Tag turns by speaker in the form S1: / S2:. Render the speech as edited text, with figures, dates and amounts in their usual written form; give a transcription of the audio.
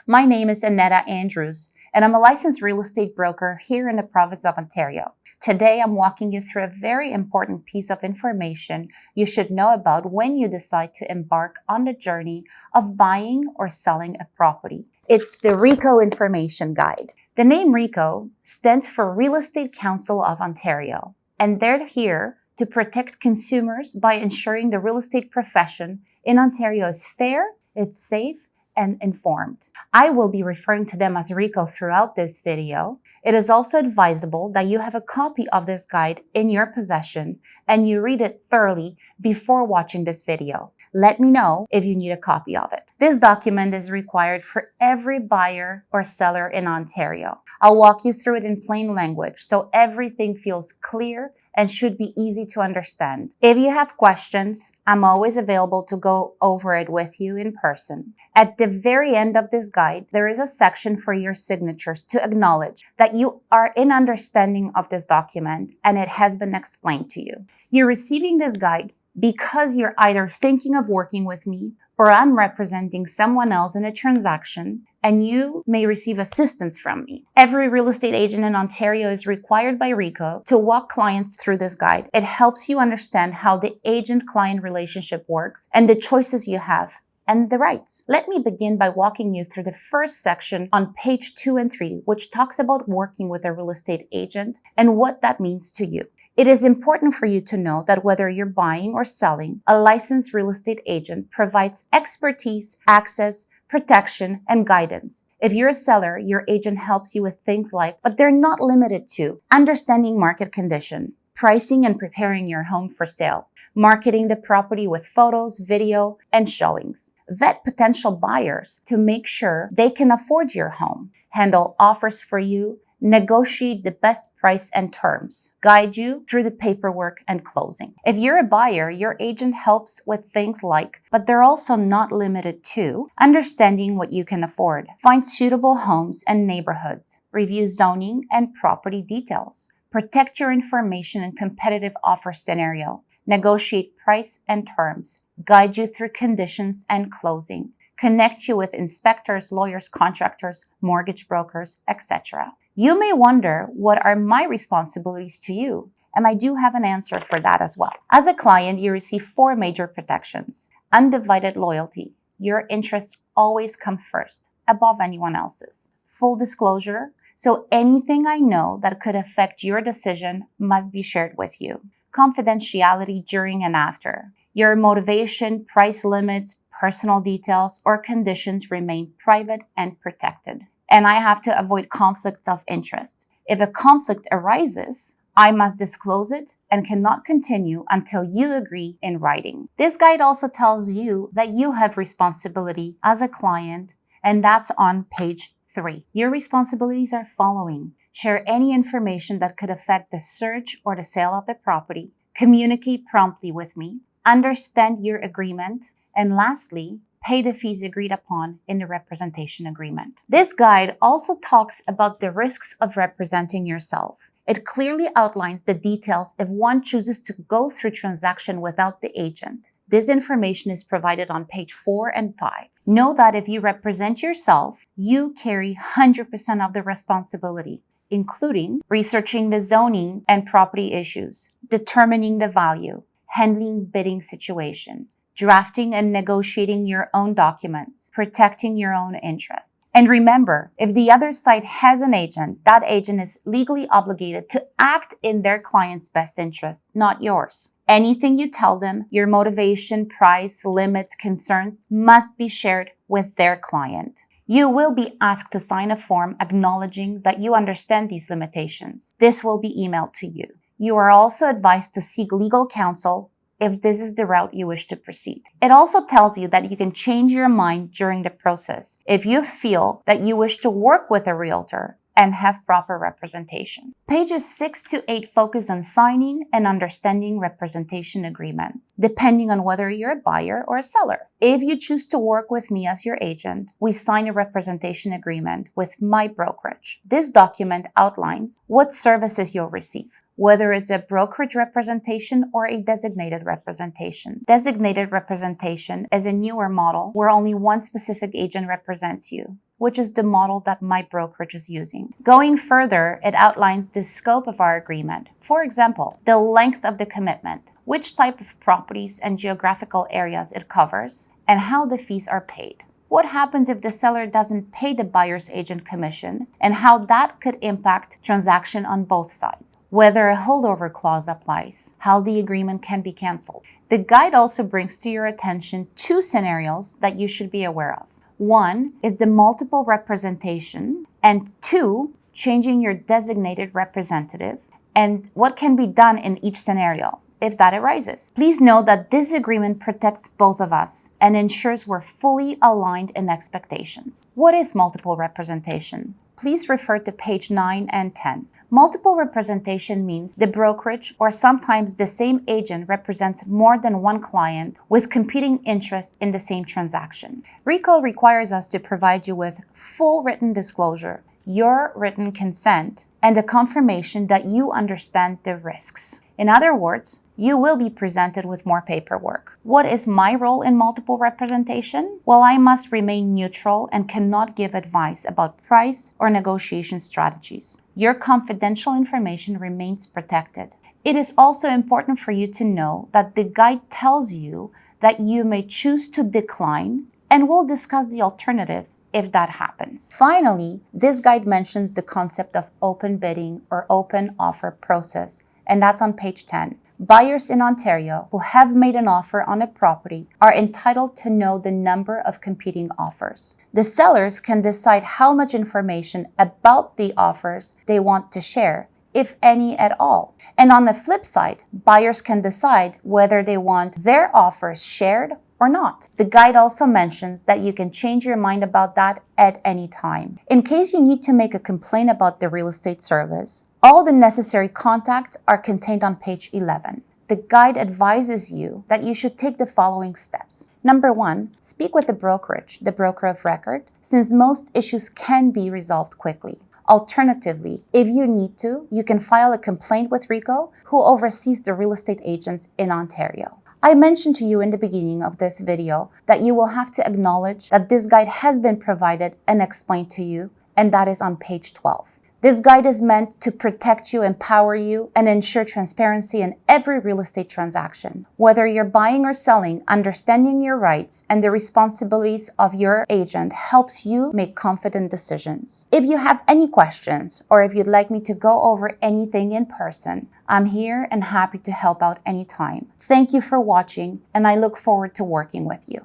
S1: My name is Annetta Andrews, and I'm a licensed real estate broker here in the province of Ontario. Today, I'm walking you through a very important piece of information you should know about when you decide to embark on the journey of buying or selling a property. It's the RECO Information Guide. The name RECO stands for Real Estate Council of Ontario, and they're here to protect consumers by ensuring the real estate profession in Ontario is fair, it's safe, and informed. I will be referring to them as RECO throughout this video. It is also advisable that you have a copy of this guide in your possession and you read it thoroughly before watching this video. Let me know if you need a copy of it. This document is required for every buyer or seller in Ontario. I'll walk you through it in plain language so everything feels clear and should be easy to understand. If you have questions, I'm always available to go over it with you in person. At the very end of this guide, there is a section for your signatures to acknowledge that you are in understanding of this document and it has been explained to you. You're receiving this guide because you're either thinking of working with me or I'm representing someone else in a transaction and you may receive assistance from me. Every real estate agent in Ontario is required by RECO to walk clients through this guide. It helps you understand how the agent-client relationship works and the choices you have and the rights. Let me begin by walking you through the first section on page 2 and 3, which talks about working with a real estate agent and what that means to you. It is important for you to know that whether you're buying or selling, a licensed real estate agent provides expertise, access, protection, and guidance. If you're a seller, your agent helps you with things like, but they're not limited to, understanding market condition, pricing and preparing your home for sale, marketing the property with photos, video, and showings, vet potential buyers to make sure they can afford your home, handle offers for you, negotiate the best price and terms, guide you through the paperwork and closing. If you're a buyer, your agent helps with things like, but they're also not limited to, understanding what you can afford, find suitable homes and neighborhoods, review zoning and property details, protect your information in competitive offer scenario, negotiate price and terms, guide you through conditions and closing, connect you with inspectors, lawyers, contractors, mortgage brokers, etc. You may wonder, what are my responsibilities to you? And I do have an answer for that as well. As a client, you receive 4 major protections. Undivided loyalty. Your interests always come first, above anyone else's. Full disclosure. So anything I know that could affect your decision must be shared with you. Confidentiality during and after. Your motivation, price limits, personal details, or conditions remain private and protected. And I have to avoid conflicts of interest. If a conflict arises, I must disclose it and cannot continue until you agree in writing. This guide also tells you that you have responsibility as a client, and that's on page 3. Your responsibilities are following: share any information that could affect the search or the sale of the property, communicate promptly with me, understand your agreement, and lastly, pay the fees agreed upon in the representation agreement. This guide also talks about the risks of representing yourself. It clearly outlines the details if one chooses to go through transaction without the agent. This information is provided on page 4 and 5. Know that if you represent yourself, you carry 100% of the responsibility, including researching the zoning and property issues, determining the value, handling bidding situation, drafting and negotiating your own documents, protecting your own interests. And remember, if the other side has an agent, that agent is legally obligated to act in their client's best interest, not yours. Anything you tell them, your motivation, price, limits, concerns, must be shared with their client. You will be asked to sign a form acknowledging that you understand these limitations. This will be emailed to you. You are also advised to seek legal counsel if this is the route you wish to proceed. It also tells you that you can change your mind during the process if you feel that you wish to work with a realtor and have proper representation. Pages 6 to 8 focus on signing and understanding representation agreements, depending on whether you're a buyer or a seller. If you choose to work with me as your agent, we sign a representation agreement with my brokerage. This document outlines what services you'll receive, whether it's a brokerage representation or a designated representation. Designated representation is a newer model where only one specific agent represents you. which is the model that my brokerage is using. Going further, it outlines the scope of our agreement. For example, the length of the commitment, which type of properties and geographical areas it covers, and how the fees are paid. What happens if the seller doesn't pay the buyer's agent commission, and how that could impact transaction on both sides, whether a holdover clause applies, how the agreement can be canceled. The guide also brings to your attention two scenarios that you should be aware of. One is the multiple representation, and two, changing your designated representative, and what can be done in each scenario if that arises. Please note that this agreement protects both of us and ensures we're fully aligned in expectations. What is multiple representation? Please refer to page 9 and 10. Multiple representation means the brokerage or sometimes the same agent represents more than one client with competing interests in the same transaction. RECO requires us to provide you with full written disclosure, your written consent, and a confirmation that you understand the risks. In other words, you will be presented with more paperwork. What is my role in multiple representation? Well, I must remain neutral and cannot give advice about price or negotiation strategies. Your confidential information remains protected. It is also important for you to know that the guide tells you that you may choose to decline, and we'll discuss the alternative if that happens. Finally, this guide mentions the concept of open bidding or open offer process, and that's on page 10. Buyers in Ontario who have made an offer on a property are entitled to know the number of competing offers. The sellers can decide how much information about the offers they want to share, if any at all. And on the flip side, buyers can decide whether they want their offers shared or not. The guide also mentions that you can change your mind about that at any time. In case you need to make a complaint about the real estate service, all the necessary contacts are contained on page 11. The guide advises you that you should take the following steps. Number 1, speak with the brokerage, the broker of record, since most issues can be resolved quickly. Alternatively, if you need to, you can file a complaint with RECO, who oversees the real estate agents in Ontario. I mentioned to you in the beginning of this video that you will have to acknowledge that this guide has been provided and explained to you, and that is on page 12. This guide is meant to protect you, empower you, and ensure transparency in every real estate transaction. Whether you're buying or selling, understanding your rights and the responsibilities of your agent helps you make confident decisions. If you have any questions, or if you'd like me to go over anything in person, I'm here and happy to help out anytime. Thank you for watching, and I look forward to working with you.